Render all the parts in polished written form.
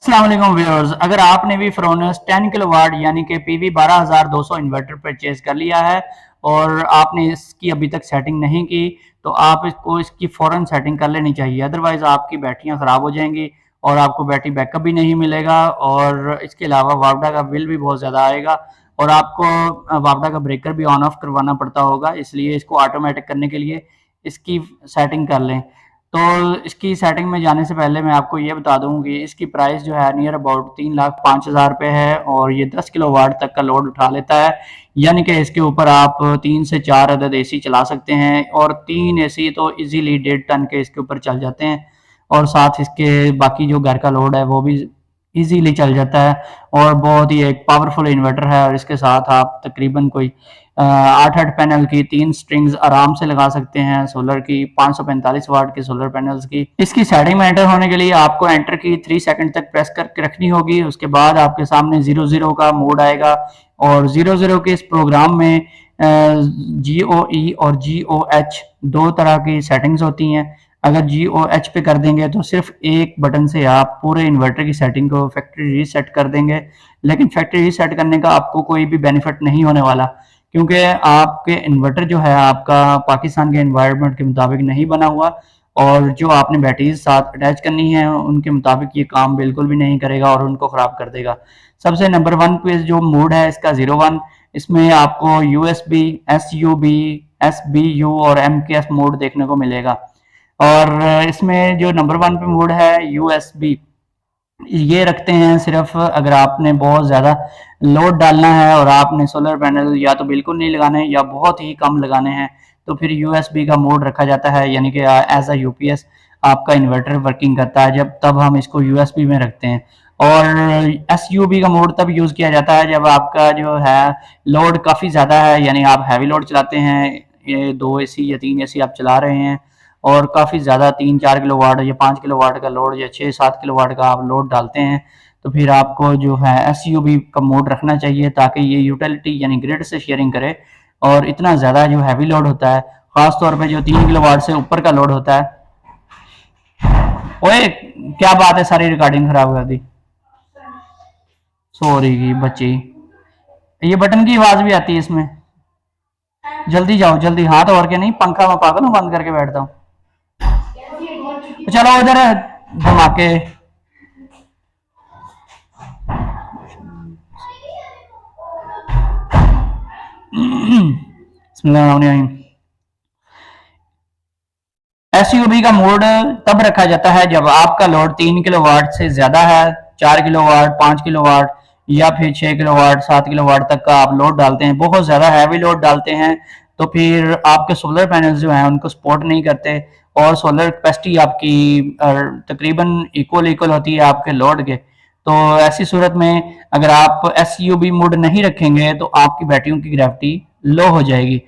अस्सलाम वालेकुम व्यूअर्स, अगर आपने भी फ्रोनस 10 किलोवाट यानी कि पीवी 12200 इन्वर्टर परचेज कर लिया है और आपने इसकी अभी तक सेटिंग नहीं की तो आप इसको इसकी फ़ौरन सेटिंग कर लेनी चाहिए। अदरवाइज़ आपकी बैटरियां ख़राब हो जाएंगी और आपको बैटरी बैकअप भी नहीं मिलेगा और इसके अलावा वापडा का बिल भी बहुत ज़्यादा आएगा और आपको वापडा का ब्रेकर भी ऑन ऑफ करवाना पड़ता होगा। इसलिए इसको ऑटोमेटिक करने के लिए इसकी सेटिंग कर लें। तो इसकी सेटिंग में जाने से पहले मैं आपको ये बता दूं कि इसकी प्राइस जो है नियर अबाउट 3,05,000 रुपये है और ये 10 किलोवाट तक का लोड उठा लेता है। यानी कि इसके ऊपर आप 3 से 4 अदद एसी चला सकते हैं और 3 एसी तो इजीली 1.5 टन के इसके ऊपर चल जाते हैं और साथ इसके बाकी जो घर का लोड है वो भी इजीली चल जाता है और बहुत ही एक पावरफुल इन्वर्टर है। और इसके साथ आप तकरीबन कोई 8 पैनल की 3 स्ट्रिंग्स आराम से लगा सकते हैं सोलर की, 545 वाट के सोलर पैनल्स की। इसकी सेटिंग में एंटर होने के लिए आपको एंटर की 3 सेकंड तक प्रेस करके रखनी होगी। उसके बाद आपके सामने 00 का मोड आएगा और 00 के इस प्रोग्राम में GOE और GOH दो तरह की सेटिंग्स होती हैं। अगर GOH पे कर देंगे तो सिर्फ एक बटन से आप पूरे इन्वर्टर की सेटिंग को फैक्ट्री रीसेट कर देंगे, लेकिन फैक्ट्री रीसेट करने का आपको कोई भी बेनिफिट नहीं होने वाला क्योंकि आपके इन्वर्टर जो है आपका पाकिस्तान के एनवायरनमेंट के मुताबिक नहीं बना हुआ और जो आपने बैटरीज साथ अटैच करनी है उनके मुताबिक ये काम बिल्कुल भी नहीं करेगा और उनको ख़राब कर देगा। सबसे नंबर 1 पे जो मोड है इसका 01, इसमें आपको USB, SUB, SBU और MKS मोड देखने को मिलेगा। और इसमें जो नंबर 1 पे मोड है USB, ये रखते हैं सिर्फ अगर आपने बहुत ज़्यादा लोड डालना है और आपने सोलर पैनल या तो बिल्कुल नहीं लगाने या बहुत ही कम लगाने हैं तो फिर USB का मोड रखा जाता है, यानी कि एज अ UPS आपका इन्वर्टर वर्किंग करता है जब तब हम इसको USB में रखते हैं। और SUB का मोड तब यूज़ किया जाता है जब आपका जो है लोड काफ़ी ज़्यादा है, यानी आप हैवी लोड चलाते हैं, ये 2 एसी या 3 एसी आप चला रहे हैं और काफ़ी ज़्यादा 3-4 किलोवाट या 5 किलोवाट का लोड या 6-7 किलोवाट का आप लोड डालते हैं तो फिर आपको जो है SUB का मोड रखना चाहिए ताकि ये यूटिलिटी यानी ग्रिड से शेयरिंग करे। और इतना ज़्यादा जो हैवी लोड होता है, ख़ास तौर पे जो 3 किलोवाट से ऊपर का लोड होता है। ओए क्या बात है, सारी रिकॉर्डिंग खराब कर दी, सॉरी की बच्ची। ये बटन की आवाज़ भी आती है इसमें, जल्दी जाओ जल्दी, हाथ और के नहीं, पंखा में पागल हूँ बंद करके बैठता हूँ। चलो उधर धमाके। SUB का मोड तब रखा जाता है जब आपका लोड 3 किलोवाट से ज्यादा है, 4 किलोवाट, 5 किलोवाट या फिर 6 किलोवाट, 7 किलोवाट तक का आप लोड डालते हैं, बहुत ज्यादा हैवी लोड डालते हैं तो फिर आपके सोलर पैनल्स जो हैं उनको सपोर्ट नहीं करते और सोलर कैपेसिटी आपकी तकरीबन इक्वल होती है आपके लोड के। तो ऐसी सूरत में अगर आप SUB मोड नहीं रखेंगे तो आपकी बैटरियों की ग्रेविटी लो हो जाएगी।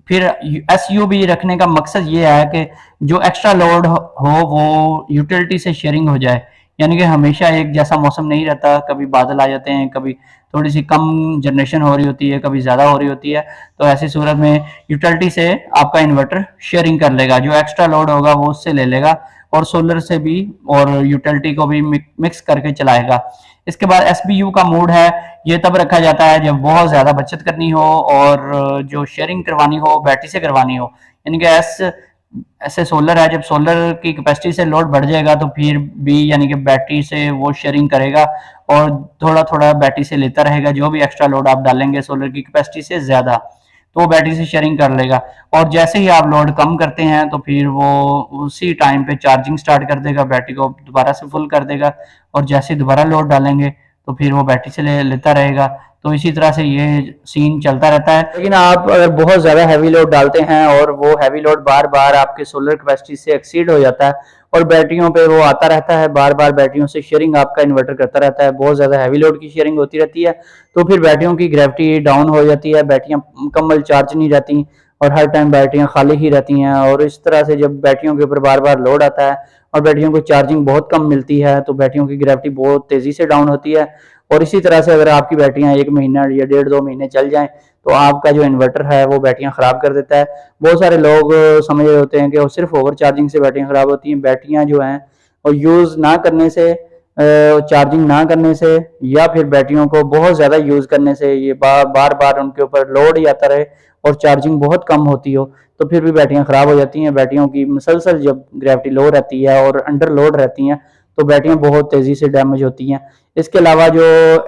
फिर SUB रखने का मकसद ये है कि जो एक्स्ट्रा लोड हो वो यूटिलिटी से शेयरिंग हो जाए, यानी कि हमेशा एक जैसा मौसम नहीं रहता, कभी बादल आ जाते हैं, कभी थोड़ी सी कम जनरेशन हो रही होती है, कभी ज़्यादा हो रही होती है। तो ऐसी सूरत में यूटिलिटी से आपका इन्वर्टर शेयरिंग कर लेगा, जो एक्स्ट्रा लोड होगा वो उससे ले लेगा और सोलर से भी और यूटिलिटी को भी मिक्स करके चलाएगा। इसके बाद SBU का मोड है, ये तब रखा जाता है जब बहुत ज़्यादा बचत करनी हो और जो शेयरिंग करवानी हो बैटरी से करवानी हो, यानी कि ऐसे सोलर है जब सोलर की कैपेसिटी से लोड बढ़ जाएगा तो फिर भी यानी कि बैटरी से वो शेयरिंग करेगा और थोड़ा थोड़ा बैटरी से लेता रहेगा, जो भी एक्स्ट्रा लोड आप डालेंगे सोलर की कैपेसिटी से ज़्यादा तो वो बैटरी से शेयरिंग कर लेगा। और जैसे ही आप लोड कम करते हैं तो फिर वो उसी टाइम पे चार्जिंग स्टार्ट कर देगा, बैटरी को दोबारा से फुल कर देगा और जैसे दोबारा लोड डालेंगे तो फिर वो बैटरी से लेता रहेगा। तो इसी तरह से ये सीन चलता रहता है। लेकिन आप अगर बहुत ज़्यादा हैवी लोड डालते हैं और वो हैवी लोड बार बार आपके सोलर कैपेसिटी से एक्सीड हो जाता है और बैटरियों पे वो आता रहता है, बार बार बैटरियों से शेयरिंग आपका इन्वर्टर करता रहता है, बहुत ज़्यादा हैवी लोड की शेयरिंग होती रहती है तो फिर बैटरियों की ग्रेविटी डाउन हो जाती है, बैटरियाँ मुकम्मल चार्ज नहीं रहती और हर टाइम बैटरियाँ खाली ही रहती हैं। और इस तरह से जब बैटरियों के ऊपर बार बार लोड आता है और बैटरियों को चार्जिंग बहुत कम मिलती है तो बैटरियों की ग्रेविटी बहुत तेज़ी से डाउन होती है। और इसी तरह से अगर आपकी बैटरियां 1 महीना या 1.5-2 महीने चल जाएं तो आपका जो इन्वर्टर है वो बैटरियां ख़राब कर देता है। बहुत सारे लोग समझ रहे होते हैं कि वो सिर्फ ओवर चार्जिंग से बैटरियां ख़राब होती हैं। बैटरियां जो हैं और यूज़ ना करने से चार्जिंग ना करने से या फिर बैटरियों को बहुत ज़्यादा यूज़ करने से, ये बार बार उनके ऊपर लोड ही आता रहे और चार्जिंग बहुत कम होती हो, तो फिर भी बैटरियाँ ख़राब हो जाती हैं। बैटरियों की मुसलसल जब ग्रेविटी लो रहती है और अंडर लोड रहती हैं तो बैटरियाँ बहुत तेज़ी से डैमेज होती हैं। इसके अलावा जो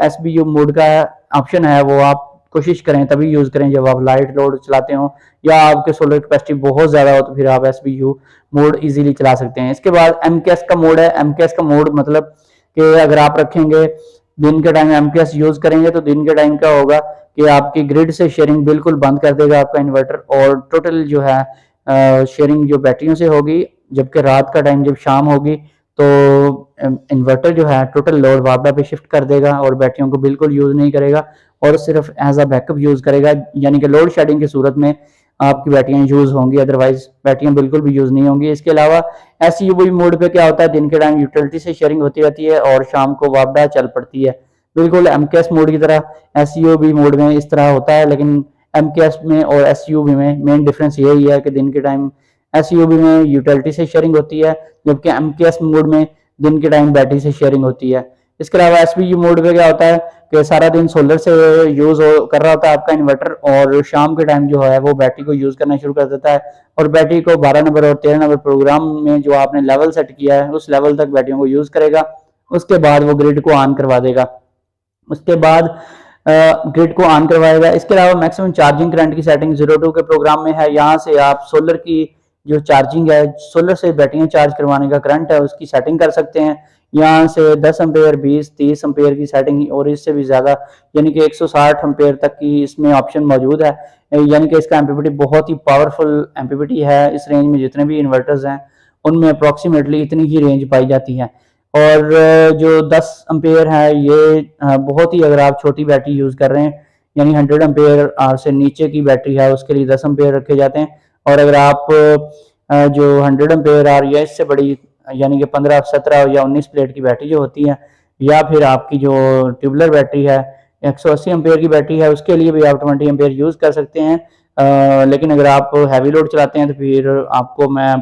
SBU मोड का ऑप्शन है वो आप कोशिश करें तभी यूज़ करें जब आप लाइट लोड चलाते हो या आपके सोलर कैपेसिटी बहुत ज़्यादा हो, तो फिर आप SBU मोड इजीली चला सकते हैं। इसके बाद MKS का मोड है। MKS का मोड मतलब कि अगर आप रखेंगे दिन के टाइम MKS यूज़ करेंगे तो दिन के टाइम क्या होगा कि आपकी ग्रिड से शेयरिंग बिल्कुल बंद कर देगा आपका इन्वर्टर, और टोटल जो है शेयरिंग जो बैटरियों से होगी, जबकि रात का टाइम जब शाम होगी तो इन्वर्टर जो है टोटल लोड वापडा पे शिफ्ट कर देगा और बैटरियों को बिल्कुल यूज़ नहीं करेगा और सिर्फ एज अ बैकअप यूज़ करेगा, यानी कि लोड शेडिंग की सूरत में आपकी बैटरियां यूज़ होंगी, अदरवाइज बैटरियां बिल्कुल भी यूज़ नहीं होंगी। इसके अलावा SUV मोड पे क्या होता है, दिन के टाइम यूटिलिटी से शेयरिंग होती रहती है और शाम को वापडा चल पड़ती है, बिल्कुल MKS मोड की तरह। SUV मोड में इस तरह होता है, लेकिन MKS में और SUV में मेन डिफरेंस यही है कि दिन के टाइम SUV में यूटिलिटी से शेयरिंग होती है, जबकि MKS मोड में दिन के टाइम बैटरी से शेयरिंग होती है। इसके अलावा SBU मोड पे क्या होता है कि सारा दिन सोलर से यूज कर रहा होता है आपका इन्वर्टर, और शाम के टाइम जो है वो बैटरी को यूज करना शुरू कर देता है और बैटरी को 12 नंबर और 13 नंबर प्रोग्राम में जो आपने लेवल सेट किया है उस लेवल तक बैटरियों को यूज करेगा। उसके बाद वो ग्रिड को ऑन करवा देगा, उसके बाद ग्रिड को ऑन करवाएगा। इसके अलावा मैक्सिमम चार्जिंग करंट की सेटिंग 02 के प्रोग्राम में है। यहाँ से आप सोलर की जो चार्जिंग है, सोलर से बैटरियां चार्ज करवाने का करंट है, उसकी सेटिंग कर सकते हैं। यहाँ से 10 एम्पेयर, 20, 30 एम्पेयर की सेटिंग और इससे भी ज़्यादा यानी कि 160 एम्पेयर तक की इसमें ऑप्शन मौजूद है। यानी कि इसका एमपीपीटी बहुत ही पावरफुल एमपीपीटी है। इस रेंज में जितने भी इन्वर्टर्स हैं उनमें अप्रॉक्सीमेटली इतनी ही रेंज पाई जाती है। और जो 10 एम्पेयर है ये बहुत ही, अगर आप छोटी बैटरी यूज़ कर रहे हैं यानी 100 एम्पेयर से नीचे की बैटरी है उसके लिए 10 एम्पेयर रखे जाते हैं, और अगर आप जो 100 एम्पेयर या इससे बड़ी यानी कि 15, 17 या 19 प्लेट की बैटरी जो होती है, या फिर आपकी जो ट्यूबलर बैटरी है 180 एम्पेयर की बैटरी है, उसके लिए भी आप 20 एम्पेयर यूज़ कर सकते हैं। लेकिन अगर आप हैवी लोड चलाते हैं तो फिर आपको मैं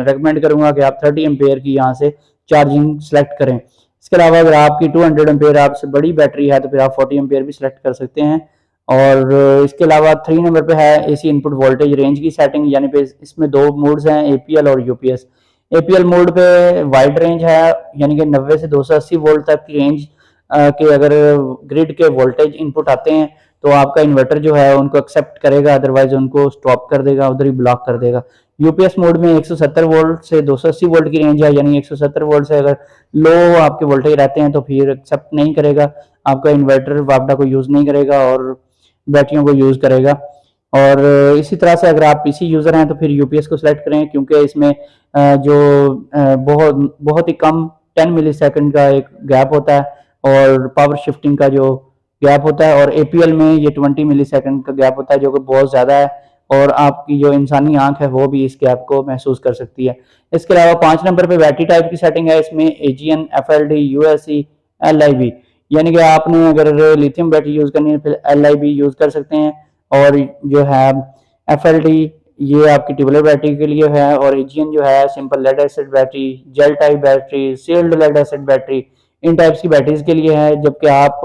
रेकमेंड करूंगा कि आप 30 एम्पेयर की यहाँ से चार्जिंग सेलेक्ट करें। इसके अलावा अगर आपकी 200 एम्पेयर आपसे बड़ी बैटरी है तो फिर आप 40 एम्पेयर भी सिलेक्ट कर सकते हैं। और इसके अलावा 3 नंबर पे है AC इनपुट वोल्टेज रेंज की सेटिंग, यानी पे इसमें दो मोड्स हैं, APL और UPS। APL मोड पे वाइड रेंज है, यानी कि 90 से 280 वोल्ट तक की रेंज के अगर ग्रिड के वोल्टेज इनपुट आते हैं तो आपका इन्वर्टर जो है उनको एक्सेप्ट करेगा, अदरवाइज उनको स्टॉप कर देगा, उधर ही ब्लॉक कर देगा। UPS मोड में 170 वोल्ट से 280 वोल्ट की रेंज है, यानी 170 वोल्ट से अगर लो आपके वोल्टेज रहते हैं तो फिर एक्सेप्ट नहीं करेगा, आपका इन्वर्टर वापडा को यूज़ नहीं करेगा और बैटरियों को यूज़ करेगा। और इसी तरह से अगर आप PC यूज़र हैं तो फिर UPS को सिलेक्ट करें, क्योंकि इसमें जो बहुत बहुत ही कम 10 मिली सेकेंड का एक गैप होता है और पावर शिफ्टिंग का जो गैप होता है, और APL में ये 20 मिली सेकेंड का गैप होता है जो कि बहुत ज़्यादा है, और आपकी जो इंसानी आंख है वो भी इस गैप को महसूस कर सकती है। इसके अलावा 5 नंबर पे बैटरी टाइप की सेटिंग है, इसमें AGN, FLD, USE, LIB, यानी कि आपने अगर लिथियम बैटरी यूज़ करनी है फिर LIB यूज़ कर सकते हैं, और जो है FLD ये आपकी ट्यूबलर बैटरी के लिए है, और AGN जो है simple lead acid battery, gel type battery, sealed lead acid battery, इन टाइप्स की बैटरीज के लिए है। जबकि आप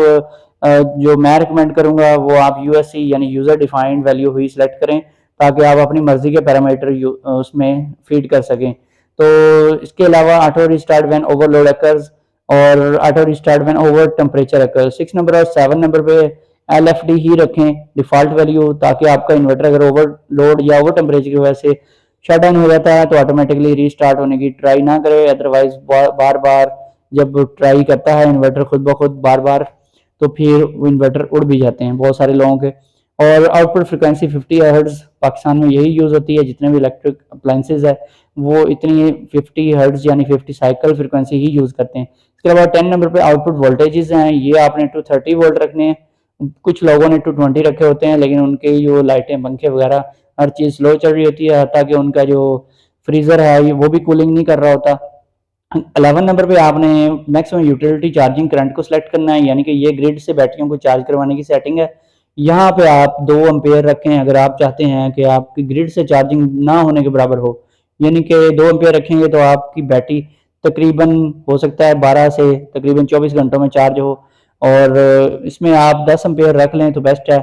जो मैं रिकमेंड करूंगा वो आप USE यानी यूजर डिफाइंड वैल्यू हुई सिलेक्ट करें, ताकि आप अपनी मर्जी के पैरामीटर उसमें फीड कर सकें। तो इसके अलावा auto restart when overload occurs और auto restart when over temperature occurs. 6 number और 7 नंबर पे LFD ही रखें डिफॉल्ट वैल्यू, ताकि आपका इन्वर्टर अगर ओवरलोड या ओवर टेम्परेचर की वजह से शट डाउन हो जाता है तो ऑटोमेटिकली रीस्टार्ट होने की ट्राई ना करे, अदरवाइज बार बार जब ट्राई करता है इन्वर्टर खुद ब खुद बार बार तो फिर वो इन्वर्टर उड़ भी जाते हैं बहुत सारे लोगों के। और आउटपुट फ्रिक्वेंसी 50 हर्ट्ज पाकिस्तान में यही यूज़ होती है, जितने भी इलेक्ट्रिक अप्लाइंसेज है वो इतनी 50 हर्ट्ज यानी 50 साइकिल फ्रिक्वेंसी ही यूज़ करते हैं। इसके अलावा 10 नंबर पे आउटपुट वोल्टेजेस हैं, ये आपने 230 वोल्ट रखने हैं। कुछ लोगों ने 220 रखे होते हैं, लेकिन उनके जो लाइटें, पंखे वगैरह हर चीज़ स्लो चल रही होती है, ताकि उनका जो फ्रीज़र है वो भी कूलिंग नहीं कर रहा होता। 11 नंबर पे आपने मैक्सिमम यूटिलिटी चार्जिंग करंट को सिलेक्ट करना है, यानी कि ये ग्रिड से बैटरियों को चार्ज करवाने की सेटिंग है। यहाँ पे आप 2 एम्पेयर रखें अगर आप चाहते हैं कि आपकी ग्रिड से चार्जिंग ना होने के बराबर हो, यानी कि 2 एम्पेयर रखेंगे तो आपकी बैटरी तकरीबन हो सकता है 12 से तकरीबन 24 घंटों में चार्ज हो। और इसमें आप 10 एम्पेयर रख लें तो बेस्ट है,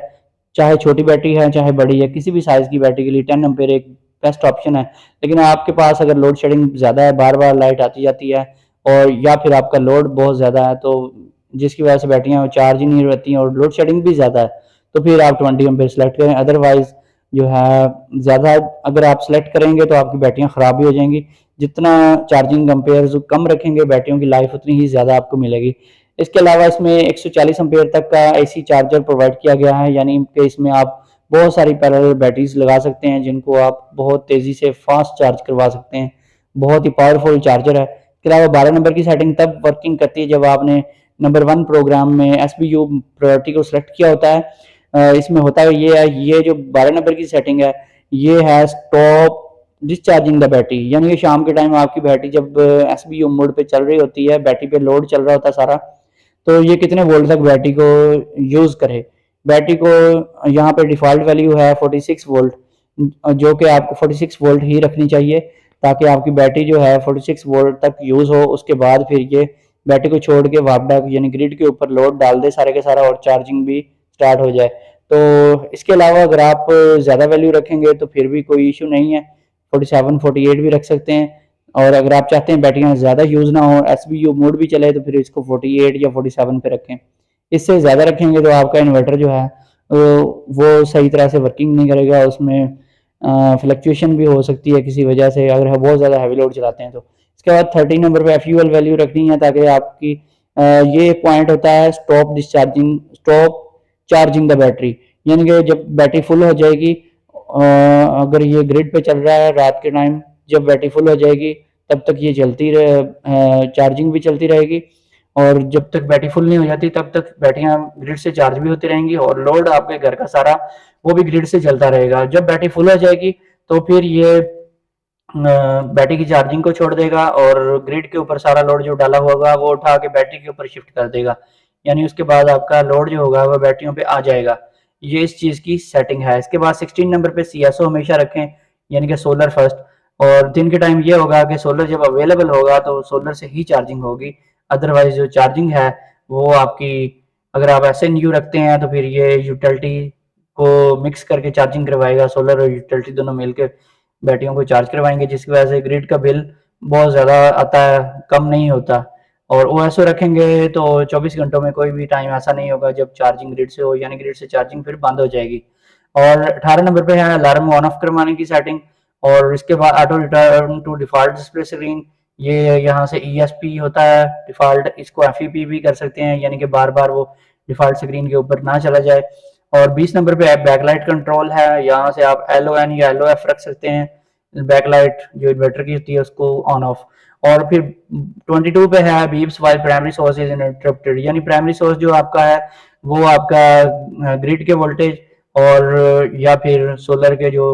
चाहे छोटी बैटरी है चाहे बड़ी है, किसी भी साइज़ की बैटरी के लिए 10 एम्पेयर एक बेस्ट ऑप्शन है। लेकिन आपके पास अगर लोड शेडिंग ज़्यादा है, बार बार लाइट आती जाती है, और या फिर आपका लोड बहुत ज़्यादा है, तो जिसकी वजह से बैटरियाँ चार्ज ही नहीं रहती हैं और लोड शेडिंग भी ज़्यादा है, तो फिर आप 20 एम्पेयर सेलेक्ट करें। अदरवाइज़ जो है ज़्यादा अगर आप सेलेक्ट करेंगे तो आपकी बैटरियाँ ख़राब भी हो जाएंगी। जितना चार्जिंग एम्पेयर कम रखेंगे बैटरियों की लाइफ उतनी ही ज़्यादा आपको मिलेगी। इसके अलावा इसमें 140 एम्पेयर तक का एसी चार्जर प्रोवाइड किया गया है, यानी कि इसमें आप बहुत सारी पैरेलल बैटरीज लगा सकते हैं जिनको आप बहुत तेज़ी से फास्ट चार्ज करवा सकते हैं। बहुत ही पावरफुल चार्जर है। इसके अलावा 12 नंबर की सेटिंग तब वर्किंग करती है जब आपने नंबर 1 प्रोग्राम में एसबीयू प्रायोरिटी को सिलेक्ट किया होता है। इसमें होता है ये जो 12 नंबर की सेटिंग है, ये है स्टॉप डिस्चार्जिंग द बैटरी, यानी कि शाम के टाइम आपकी बैटरी जब एसबीयू मोड पे चल रही होती है, बैटरी पे लोड चल रहा होता है सारा, तो ये कितने वोल्ट तक बैटरी को यूज़ करे। बैटरी को यहाँ पे डिफ़ॉल्ट वैल्यू है 46 वोल्ट, जो कि आपको 46 वोल्ट ही रखनी चाहिए ताकि आपकी बैटरी जो है 46 वोल्ट तक यूज़ हो। उसके बाद फिर ये बैटरी को छोड़ के वापडा यानी ग्रिड के ऊपर लोड डाल दे सारे के सारा और चार्जिंग भी स्टार्ट हो जाए। तो इसके अलावा अगर आप ज़्यादा वैल्यू रखेंगे तो फिर भी कोई इशू नहीं है, 47 48 भी रख सकते हैं। और अगर आप चाहते हैं बैटरियाँ ज़्यादा यूज़ ना हो, एसबीयू मोड भी चले, तो फिर इसको 48 या 47 पे रखें। इससे ज़्यादा रखेंगे तो आपका इन्वर्टर जो है वो सही तरह से वर्किंग नहीं करेगा, उसमें फ्लक्चुएशन भी हो सकती है किसी वजह से अगर बहुत ज़्यादा हैवी लोड चलाते हैं तो। इसके बाद 13 नंबर पे फ्यूल वैल्यू रखनी है ताकि आपकी ये पॉइंट होता है स्टॉप चार्जिंग द बैटरी, यानी कि जब बैटरी फुल हो जाएगी, अगर ये ग्रिड पे चल रहा है रात के टाइम, जब बैटरी फुल हो जाएगी तब तक ये चलती रहे, चार्जिंग भी चलती रहेगी, और जब तक बैटरी फुल नहीं हो जाती तब तक बैटरियां ग्रिड से चार्ज भी होती रहेंगी और लोड आपके घर का सारा वो भी ग्रिड से चलता रहेगा। जब बैटरी फुल हो जाएगी तो फिर ये बैटरी की चार्जिंग को छोड़ देगा और ग्रिड के ऊपर सारा लोड जो डाला होगा वो उठा के बैटरी के ऊपर शिफ्ट कर देगा, यानी उसके बाद आपका लोड जो होगा वो बैटरियों पे आ जाएगा। ये इस चीज़ की सेटिंग है। इसके बाद 16 नंबर पे सीएसओ हमेशा रखें, यानी कि सोलर फर्स्ट। और दिन के टाइम ये होगा कि सोलर जब अवेलेबल होगा तो सोलर से ही चार्जिंग होगी, अदरवाइज जो चार्जिंग है वो आपकी, अगर आप ऐसे न्यू रखते हैं तो फिर ये यूटिलिटी को मिक्स करके चार्जिंग करवाएगा, सोलर और यूटिलिटी दोनों मिलकर बैटरियों को चार्ज करवाएंगे, जिसकी वजह से ग्रिड का बिल बहुत ज़्यादा आता है, कम नहीं होता। और ओएसओ रखेंगे तो 24 घंटों में कोई भी टाइम ऐसा नहीं होगा जब चार्जिंग ग्रिड से हो, यानी ग्रिड से चार्जिंग फिर बंद हो जाएगी। और 18 नंबर पे है अलार्म ऑन ऑफ करवाने की सेटिंग। और इसके बाद auto return to default display screen, ये यहाँ से ईएसपी होता है डिफॉल्ट, इसको एफईपी भी कर सकते हैं, यानी कि बार बार वो डिफॉल्ट स्क्रीन के ऊपर ना चला जाए। और 20 नंबर पे बैकलाइट कंट्रोल है, यहाँ से आप LON या LOF रख सकते हैं, बैकलाइट जो इन्वर्टर की होती है उसको ऑन ऑफ। और फिर 22 पे है beeps while primary source is interrupted, यानी प्राइमरी सोर्स जो आपका है वो आपका ग्रिड के वोल्टेज और या फिर सोलर के जो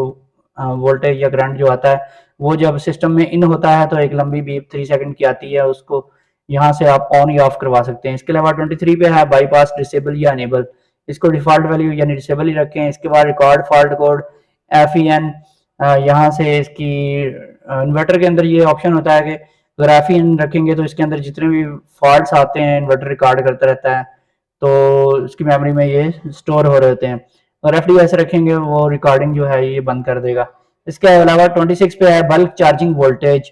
वोल्टेज या करंट जो आता है वो जब सिस्टम में इन होता है तो एक लंबी बीप 3 सेकंड की आती है, उसको यहाँ से आप ऑन या ऑफ करवा सकते हैं। इसके अलावा 23 पे है बाईपास डिसेबल या अनेबल, इसको डिफॉल्ट वैल्यू यानी डिसेबल ही रखें। इसके बाद रिकॉर्ड फॉल्ट कोड FEN, यहाँ से इसकी इन्वर्टर के अंदर ये ऑप्शन होता है कि अगर FEN रखेंगे तो इसके अंदर जितने भी फॉल्ट्स आते हैं इन्वर्टर रिकॉर्ड करता रहता है, तो इसकी मेमोरी में ये स्टोर हो रहे होते हैं। और FDS रखेंगे वो रिकॉर्डिंग जो है ये बंद कर देगा। इसके अलावा 26 पे है बल्क चार्जिंग वोल्टेज,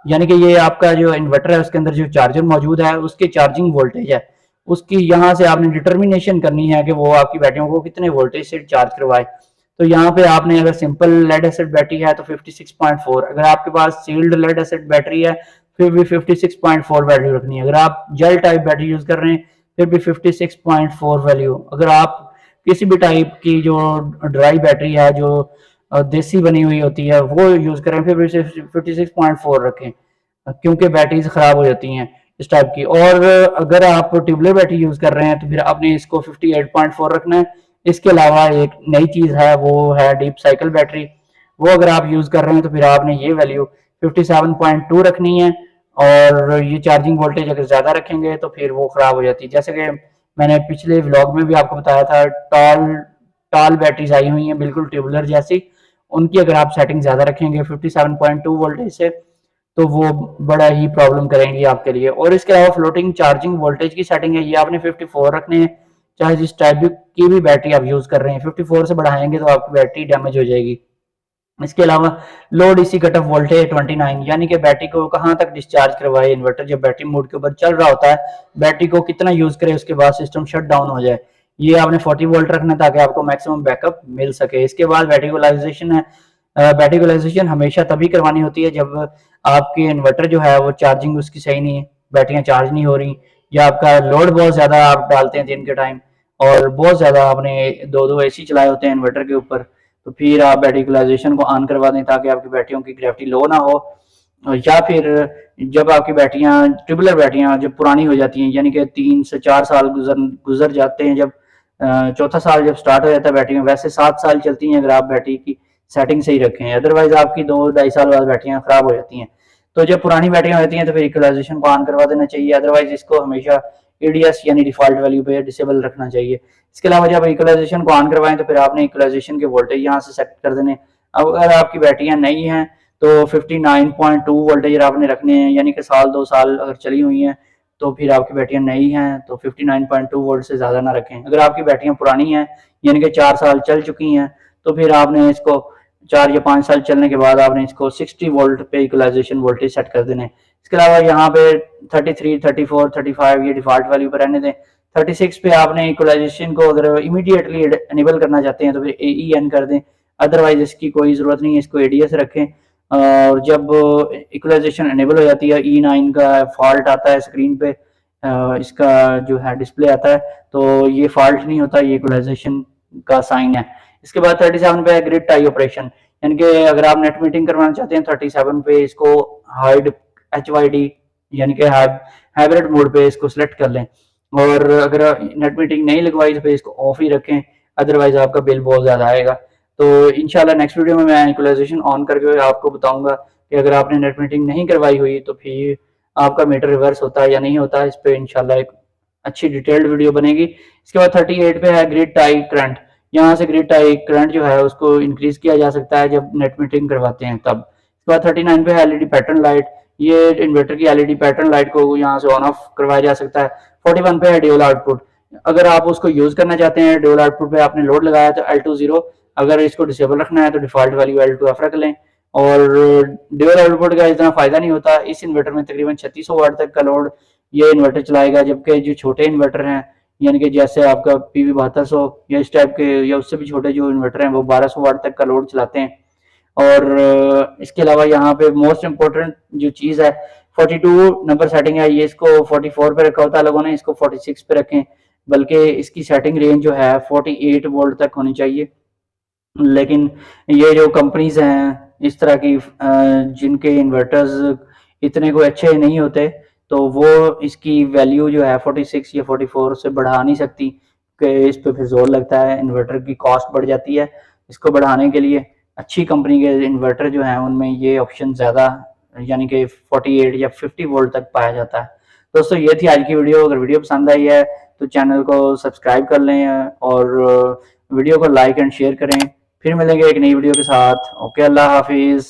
यानी कि ये आपका जो इन्वर्टर है उसके अंदर जो चार्जर मौजूद है उसके चार्जिंग वोल्टेज है, उसकी यहाँ से आपने डिटर्मिनेशन करनी है कि वो आपकी बैटरियों को कितने वोल्टेज से चार्ज करवाए। तो यहाँ पे आपने अगर सिंपल लेड एसिड बैटरी है तो 56.4, अगर आपके पास सील्ड लेड एसिड बैटरी है फिर भी 56.4 वैल्यू रखनी है, अगर आप जेल टाइप बैटरी यूज कर रहे हैं फिर भी 56.4 वैल्यू, अगर आप किसी भी टाइप की जो ड्राई बैटरी है जो देसी बनी हुई होती है वो यूज करें फिर भी 56.4 रखें, क्योंकि बैटरीज खराब हो जाती हैं इस टाइप की। और अगर आप ट्यूबलर बैटरी यूज कर रहे हैं तो फिर आपने इसको 58.4 रखना है। इसके अलावा एक नई चीज है वो है डीप साइकिल बैटरी, वो अगर आप यूज कर रहे हैं तो फिर आपने ये वैल्यू 57.2 रखनी है। और ये चार्जिंग वोल्टेज अगर ज्यादा रखेंगे तो फिर वो खराब हो जाती है, जैसे कि मैंने पिछले व्लॉग में भी आपको बताया था, टॉल टॉल बैटरीज आई हुई हैं बिल्कुल ट्यूबलर जैसी, उनकी अगर आप सेटिंग ज्यादा रखेंगे 57.2 वोल्टेज से तो वो बड़ा ही प्रॉब्लम करेंगी आपके लिए। और इसके अलावा फ्लोटिंग चार्जिंग वोल्टेज की सेटिंग है, ये आपने 54 रखने हैं, चाहे जिस टाइप की भी बैटरी आप यूज कर रहे हैं। 54 से बढ़ाएंगे तो आपकी बैटरी डैमेज हो जाएगी। इसके अलावा लो डीसी कट ऑफ वोल्टेज 29, यानी कि बैटरी को कहाँ तक डिस्चार्ज करवाए इन्वर्टर, जब बैटरी मोड के ऊपर चल रहा होता है, बैटरी को कितना यूज करे उसके बाद सिस्टम शट डाउन हो जाए, ये आपने 40 वोल्ट रखना ताकि आपको मैक्सिमम बैकअप मिल सके। इसके बाद बैटरी इक्वलाइजेशन है। बैटरी इक्वलाइजेशन हमेशा तभी करवानी होती है जब आपके इन्वर्टर जो है वो चार्जिंग उसकी सही नहीं है, बैटरियां चार्ज नहीं हो रही, या आपका लोड बहुत ज्यादा आप डालते हैं दिन के टाइम, और बहुत ज्यादा आपने दो दो एसी चलाए होते हैं इन्वर्टर के ऊपर, तो फिर आप बैटरी इक्वलाइजेशन को ऑन करवा दें ताकि आपकी बैटरियों की ग्रेविटी लो ना हो। या फिर जब आपकी बैटरियां ट्रिबुलर बैटरियां जब पुरानी हो जाती हैं, यानी कि 3 से 4 साल गुजर जाते हैं, जब चौथा साल जब स्टार्ट हो जाता है बैटरी में, वैसे 7 साल चलती हैं अगर आप बैटरी की सेटिंग सही रखें, अदरवाइज आपकी 2 ढाई साल बाद बैटरियां खराब हो जाती हैं। तो जब पुरानी बैटरियां होती हैं तो फिर इक्वलाइजेशन को ऑन करवा देना चाहिए, अदरवाइज इसको हमेशा एडीएस यानी डिफॉल्ट वैल्यू पे डिसेबल रखना चाहिए। इसके अलावा जब इक्वलाइजेशन को ऑन करवाएं तो फिर आपने इक्वलाइजेशन के वोल्टेज यहाँ से सेट कर देने। अब अगर आपकी बैटरियां नई हैं तो 59.2 वोल्टेज आपने रखने हैं, यानी कि 1 2 साल अगर चली हुई हैं तो फिर आपकी बैटरियां नई हैं तो 59.2 वोल्ट से ज़्यादा ना रखें। अगर आपकी बैटरियां पुरानी हैं यानी कि 4 साल चल चुकी हैं तो फिर आपने इसको 4 या 5 साल चलने के बाद आपने इसको 60 वोल्ट पे इक्वलाइजेशन वोल्टेज सेट कर देने। इसके अलावा यहाँ पे 33, 34, 35 ये डिफॉल्ट वैल्यू पर रहने दें। 36 पे आपने इक्वलाइजेशन को अगर इमीडिएटली एनेबल करना चाहते हैं तो फिर AEN कर दें, अदरवाइज इसकी कोई ज़रूरत नहीं है, इसको ADS रखें। और जब इक्वलाइजेशन एनेबल हो जाती है, E9 का फॉल्ट आता है स्क्रीन पे, इसका जो है डिस्प्ले आता है, तो ये फॉल्ट नहीं होता, ये इक्वलाइजेशन का साइन है। इसके बाद 37 पे है ग्रिड टाई ऑपरेशन, यानी कि अगर आप नेट मीटिंग करवाना चाहते हैं 37 पे इसको हाइड HYD यानी कि हाइब्रिड मोड पे इसको सिलेक्ट कर लें, और अगर नेट मीटिंग नहीं लगवाई तो फिर इसको ऑफ ही रखें, अदरवाइज आपका बिल बहुत ज़्यादा आएगा। तो इंशाल्लाह नेक्स्ट वीडियो में मैं इक्वलाइजेशन ऑन करके आपको बताऊंगा कि अगर आपने नेट मीटिंग नहीं करवाई हुई तो फिर आपका मीटर रिवर्स होता है या नहीं होता है, इस पर इंशाल्लाह एक अच्छी डिटेल्ड वीडियो बनेगी। इसके बाद 38 पे है ग्रिड टाई करंट, यहाँ से ग्रिड टाई करंट जो है उसको इंक्रीज किया जा सकता है जब नेट मीटिंग करवाते हैं तब। इसके बाद 39 पे है LED पैटर्न लाइट, ये इन्वर्टर की LED पैटर्न लाइट को यहाँ से ऑन ऑफ करवाया जा सकता है। 41 पे है ड्यूल आउटपुट, अगर आप उसको यूज करना चाहते हैं ड्यूल आउटपुट पे आपने लोड लगाया तो L20, अगर इसको डिसेबल रखना है तो डिफॉल्ट वैल्यू L2F रख लें। और ड्यूल आउटपुट का इतना फायदा नहीं होता, इस इन्वर्टर में तकरीबन 3600 वाट तक का लोड ये इन्वर्टर चलाएगा, जबकि जो छोटे इन्वर्टर हैं यानी कि जैसे आपका PV 7200 या इस टाइप के या उससे भी छोटे जो इन्वर्टर हैं वो 1200 वाट तक का लोड चलाते हैं। और इसके अलावा यहाँ पे मोस्ट इम्पोर्टेंट जो चीज़ है 42 नंबर सेटिंग है, ये इसको 44 पे रखा होता है लोगों ने, इसको 46 पे रखें, बल्कि इसकी सेटिंग रेंज जो है 48 वोल्ट तक होनी चाहिए। लेकिन ये जो कंपनीज हैं इस तरह की जिनके इन्वर्टर्स इतने कोई अच्छे नहीं होते, तो वो इसकी वैल्यू जो है 46 या 44 से बढ़ा नहीं सकती, कि इस पे फिर जोर लगता है, इन्वर्टर की कॉस्ट बढ़ जाती है। इसको बढ़ाने के लिए अच्छी कंपनी के इन्वर्टर जो हैं उनमें ये ऑप्शन ज़्यादा यानी कि 48 या 50 वोल्ट तक पाया जाता है। दोस्तों ये थी आज की वीडियो, अगर वीडियो पसंद आई है तो चैनल को सब्सक्राइब कर लें और वीडियो को लाइक एंड शेयर करें। फिर मिलेंगे एक नई वीडियो के साथ। ओके, अल्लाह हाफिज़।